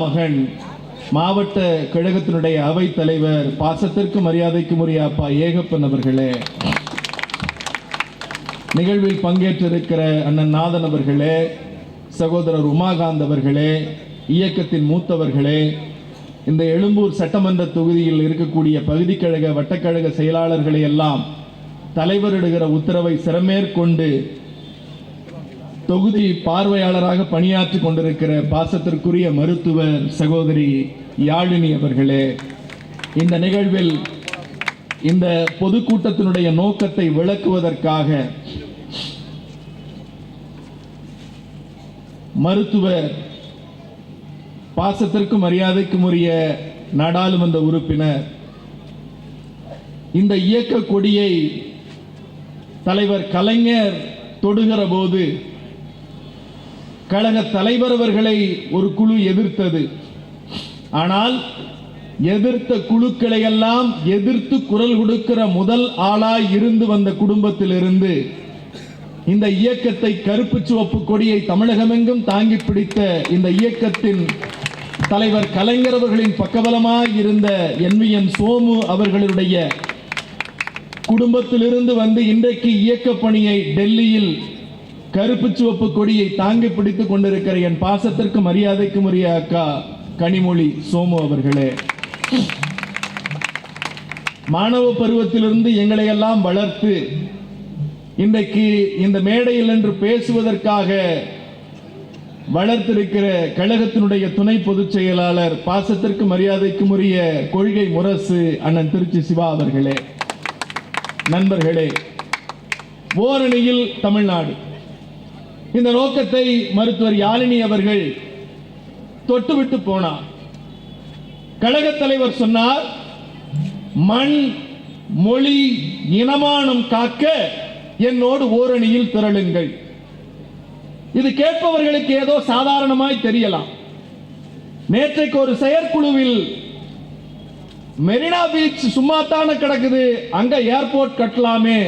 மகன் மாவட்ட கழகத்தினுடைய அவைத் தலைவர் பாசத்திற்கு மரியாதைக்கு உரிய அப்பா ஏகப்பன் அவர்களே, நிகழ்வில் பங்கேற்றிருக்கிற அண்ணன் நாதன் அவர்களே, சகோதரர் உமாகாந்த் அவர்களே, இயக்கத்தின் மூத்தவர்களே, இந்த எழும்பூர் சட்டமன்ற தொகுதியில் இருக்கக்கூடிய பகுதி கழக வட்டக்கழக செயலாளர்களை எல்லாம் தலைவரிடுகிற உத்தரவை சிறமேற்கொண்டு தொகுதி பார்வையாளராக பணியாற்றி கொண்டிருக்கிற பாசத்திற்குரிய மருத்துவர் சகோதரி யாழினி அவர்களே, இந்த நிகழ்வில் இந்த பொதுக்கூட்டத்தினுடைய நோக்கத்தை விளக்குவதற்காக மருத்துவர் பாசத்திற்கும் மரியாதைக்கும் உரிய நாடாளுமன்ற உறுப்பினர் இந்த இயக்க கொடியை தலைவர் கலைஞர் தொடுகிற போது கழக தலைவர் அவர்களை ஒரு குழு எதிர்த்தது. ஆனால் எதிர்த்த குழுக்களை எல்லாம் எதிர்த்து குரல் கொடுக்கிற முதல் ஆளாய் இருந்து வந்த குடும்பத்திலிருந்து இந்த இயக்கத்தை கருப்பு சிவப்பு கொடியை தமிழகமெங்கும் தாங்கி பிடித்த இந்த இயக்கத்தின் தலைவர் கலைஞர் அவர்களின் பக்கபலமாய் இருந்த NVN சோமு அவர்களுடைய குடும்பத்திலிருந்து வந்து இன்றைக்கு இயக்க பணியை டெல்லியில் கருப்பு சிவப்பு கொடியை தாங்கி பிடித்துக் கொண்டிருக்கிற என் பாசத்திற்கு மரியாதைக்கும் உரிய அக்கா கனிமொழி சோமு அவர்களே, மாணவ பருவத்திலிருந்து எங்களை எல்லாம் வளர்த்து இன்றைக்கு இந்த மேடையில் என்று பேசுவதற்காக வளர்த்திருக்கிற கழகத்தினுடைய துணை பொதுச் செயலாளர் பாசத்திற்கு மரியாதைக்கும் உரிய கொள்கை முரசு அண்ணன் திருச்சி சிவா அவர்களே, நண்பர்களே, ஓரணியில் தமிழ்நாடு இந்த நோக்கத்தை மருத்துவர் யாழினி அவர்கள் தொட்டுவிட்டு போனார். கழக தலைவர் சொன்னார், மண் மொழி இனமானம் காக்க என்னோடு ஓரணியில் திரளுங்கள். இது கேட்பவர்களுக்கு ஏதோ சாதாரணமாய் தெரியலாம். நேற்றைக்கு ஒரு செயற்குழுவில் மெரினா பீச் சும்மாத்தான கிடக்குது, அங்க ஏர்போர்ட் கட்டலாமே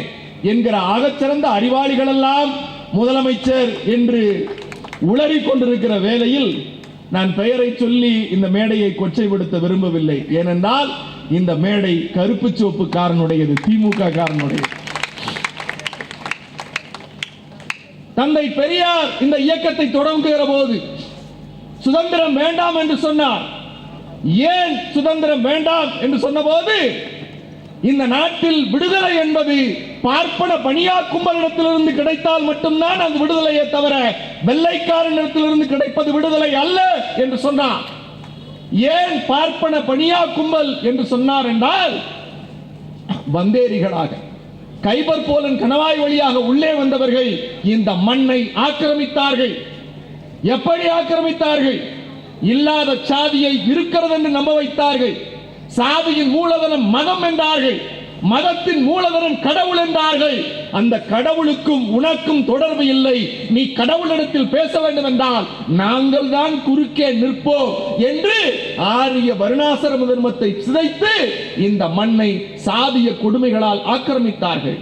என்கிற ஆகச்சிறந்த அறிவாளிகள் எல்லாம் முதலமைச்சர் என்று உளறி கொண்டிருக்கிற வேளையில் நான் பெயரை சொல்லி இந்த மேடையை கொச்சைப்படுத்த விரும்பவில்லை. ஏனென்றால் இந்த மேடை கருப்பு சிவப்பு காரனுடையது, திமுக காரனுடையது. தந்தை பெரியார் இந்த இயக்கத்தை தொடங்குகிற போது சுதந்திரம் வேண்டாம் என்று சொன்னார். ஏன் சுதந்திரம் வேண்டாம் என்று சொன்னபோது, இந்த நாட்டில் விடுதலை என்பது பார்ப்பன பணியா கும்பலிடத்திலிருந்து கிடைத்தால் மட்டும்தான் அது விடுதலையே தவிர வெள்ளைக்காரனிடத்திலிருந்து கிடைப்பது விடுதலை அல்ல என்று சொன்னார். ஏன் பார்ப்பன பணியா கும்பல் என்று சொன்னார் என்றால், வந்தேரிகளாக கைபர் போலன் கணவாய் வழியாக உள்ளே வந்தவர்கள் இந்த மண்ணை ஆக்கிரமித்தார்கள். எப்படி ஆக்கிரமித்தார்கள்? இல்லாத சாதியை இருக்கிறது என்று நம்ப வைத்தார்கள். சாதியின் மூலதனம் மதம் என்றார்கள், மதத்தின் மூலதனம் கடவுள் என்றார்கள். அந்த கடவுளுக்கும் உனக்கும் தொடர்பு இல்லை, நீ கடவுளிடத்தில் பேச வேண்டும் என்றால் நாங்கள் தான் குறுக்கே நிற்போம் என்று ஆரிய வருணாசிரம தர்மத்தை சிதைத்து இந்த மண்ணை சாதிய கொடுமைகளால் ஆக்கிரமித்தார்கள்.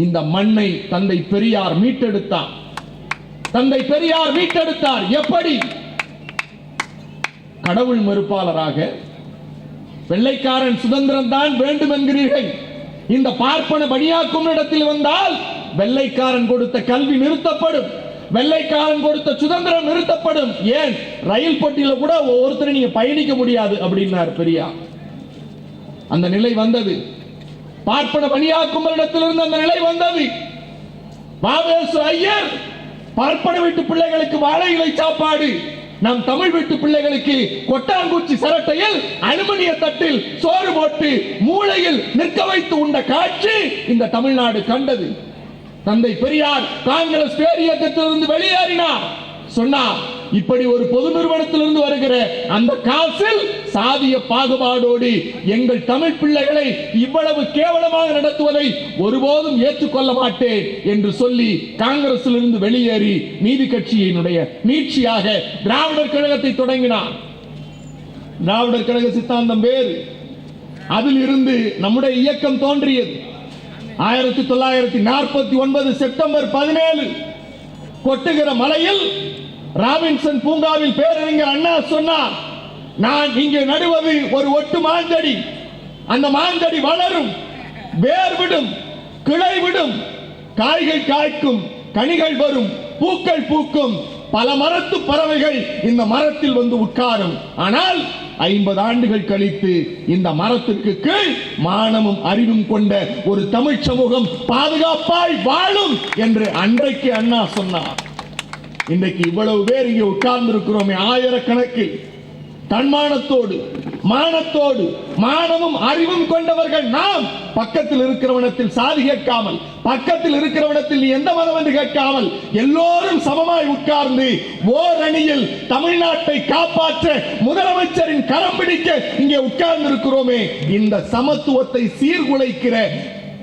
இந்த மண்ணை தந்தை பெரியார் மீட்டெடுத்தார். தந்தை பெரியார் மீட்டெடுத்தார். எப்படி? கடவுள் மறுப்பாளராக, வெள்ளைக்காரன் சுதந்திரம் தான் வேண்டும் என்கிறீர்கள், இந்த பார்ப்பன பணியாக்கும் இடத்தில் வந்தால் வெள்ளைக்காரன் கொடுத்த கல்வி நிறுத்தப்படும், வெள்ளைக்காரன் கொடுத்த சுதந்திரம் நிறுத்தப்படும். ஏன் ரயில் பெட்டியில கூட ஒருத்தர் நீங்க பயணிக்க முடியாது அப்படின்னார் பெரியார். அந்த நிலை வந்தது. பார்ப்பன பணியாக்கும் இடத்திலிருந்து அந்த நிலை வந்தது. வாவேசு ஐயர் பார்ப்பன வீட்டு பிள்ளைகளுக்கு வாழை இலை சாப்பாடு, நம் தமிழ் வீட்டு பிள்ளைகளுக்கு கொட்டாங்குச்சி சரட்டையில் அலுமினிய தட்டில் சோறு போட்டு மூளையில் நிற்க வைத்து உண்ட காட்சி இந்த தமிழ்நாடு கண்டது. தந்தை பெரியார் காங்கிரஸ் பேரியக்கத்திலிருந்து வெளியேறினார். சொன்னார், இப்படி ஒரு பொது நிறுவனத்திலிருந்து வருகிற அந்த காசில் சாதிய பாகுபாடோடு எங்கள் தமிழ் பிள்ளைகளை இவ்வளவு கேவலமாக நடத்துவதை ஒருபோதும் ஏற்றுக்கொள்ள மாட்டேன் என்று சொல்லி காங்கிரசிலிருந்து வெளியேறி நீதி கட்சியினுடைய நீட்சியாக திராவிடர் கழகத்தை தொடங்கினார். திராவிடர் கழக சித்தாந்தம் வேறு. அதில் இருந்து நம்முடைய இயக்கம் தோன்றியது. 1949 செப்டம்பர் 17 கொட்டுகிற மலையில் ராபின்சன் பூங்காவில் பேரறிஞர் அண்ணா சொன்னார், நான் இங்கே நடுவது ஒரு ஒட்டு மாஞ்செடி, அந்த மாஞ்செடி வளரும், வேர் விடும், கிளை விடும், காய்கள் காய்க்கும், கனிகள் வரும், பூக்கள் பூக்கும், பல மரத்து பறவைகள் இந்த மரத்தில் வந்து உட்காரும். ஆனால் 50 ஆண்டுகள் கழித்து இந்த மரத்துக்கு கீழ் மானமும் அறிவும் கொண்ட ஒரு தமிழ் சமூகம் பாதுகாப்பாய் வாழும் என்று அன்றைக்கு அண்ணா சொன்னார். இன்றைக்கு இவ்வளவு பேர் இங்கே உட்கார்ந்து இருக்கிறோமே, ஆயிரக்கணக்கில் தன்மானத்தோடு மானத்தோடு மானமும் அறிவும் கொண்டவர்கள் நாம். பக்கத்தில் இருக்கிறவனத்தில் சாதி கேட்காமல், பக்கத்தில் இருக்கிறவனத்தில் நீ எந்த மதம் என்று கேட்காமல் எல்லோரும் சமமாய் உட்கார்ந்து ஓரணியில் தமிழ்நாட்டை காப்பாற்ற முதலமைச்சரின் கரம் பிடிக்க இங்கே உட்கார்ந்து இருக்கிறோமே, இந்த சமத்துவத்தை சீர்குலைக்கிற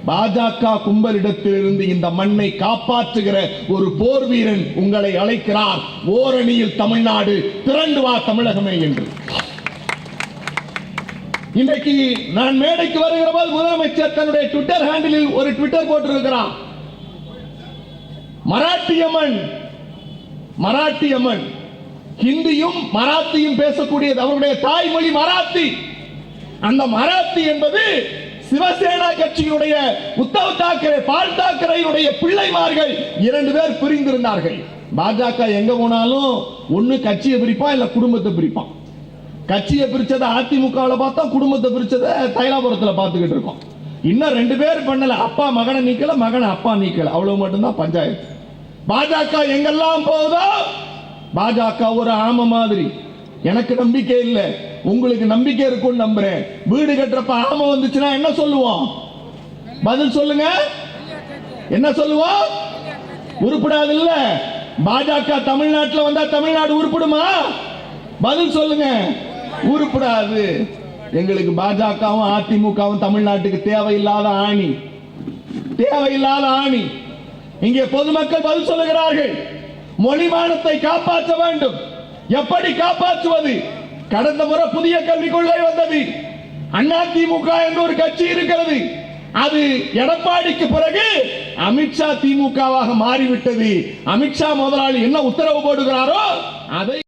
பாஜக கும்பலிடத்திலிருந்து இந்த மண்ணை காப்பாற்றுகிற ஒரு போர் வீரன் உங்களை அழைக்கிறார். ஓரணியில் தமிழ்நாடு, திரண்டு வா தமிழகமே என்று. இன்றைக்கு நான் மேடைக்கு வருகிற போது முதலமைச்சர் தன்னுடைய ட்விட்டர் ஹேண்டிலில் ஒரு ட்விட்டர் போட்டிருக்கிறார். மராட்டியம்மன் ஹிந்தியும் மராத்தியும் பேசக்கூடியது, அவருடைய தாய்மொழி மராத்தி. அந்த மராத்தி என்பது சிவசேனா கட்சியினுடைய உத்தவ் தாக்கரே, பால் தாக்கரேயுடைய பிள்ளைமார்கள் 2 பேர் பிரிந்திருந்தார்கள். பாஜக எங்க போனாலும் ஒண்ணு கட்சியை பிரிப்பான், இல்ல குடும்பத்தை பிரிப்பான். கட்சியை பிரிச்சதை அதிமுகவுல பார்த்தா, குடும்பத்தை பிரிச்சதை தைலாபுரத்துல பார்த்துக்கிட்டு இருக்கோம். இன்னும் 2 பேர் பண்ணல, அப்பா மகனை நீக்கல, மகனை அப்பா நீக்கல, அவ்வளவு மட்டும்தான் பஞ்சாயத்து. பாஜக எங்கெல்லாம் போகுதோ, பாஜக ஒரு ஆம மாதிரி. எனக்கு நம்பிக்கை இல்லை, உங்களுக்கு நம்பிக்கை இருக்கும்னு நம்புறேன். வீடு கட்டுறப்ப ஆம வந்துச்சுன்னா என்ன சொல்லுவோம்? பதில் சொல்லுங்க, என்ன சொல்லுவோம்? உருப்படாது இல்ல. பாஜக தமிழ்நாட்டில் வந்தா தமிழ்நாடு உருப்படுமா? பதில் சொல்லுங்க, உருப்படாது. எங்களுக்கு பாஜகவும் அதிமுகவும் தமிழ்நாட்டுக்கு தேவையில்லாத ஆணி. இங்கே பொதுமக்கள் பதில் சொல்லுகிறார்கள். மொழிமானத்தை காப்பாற்ற வேண்டும். எப்படி காப்பாற்றுவது? கடந்த முறை புதிய கல்விக் கொள்கை வந்தது. அதிமுக என்ற ஒரு கட்சி இருக்கிறது. அது எடப்பாடிக்கு பிறகு அமித்ஷா திமுகவாக மாறிவிட்டது. அமித்ஷா முதலாளி என்ன உத்தரவு போடுகிறாரோ அதை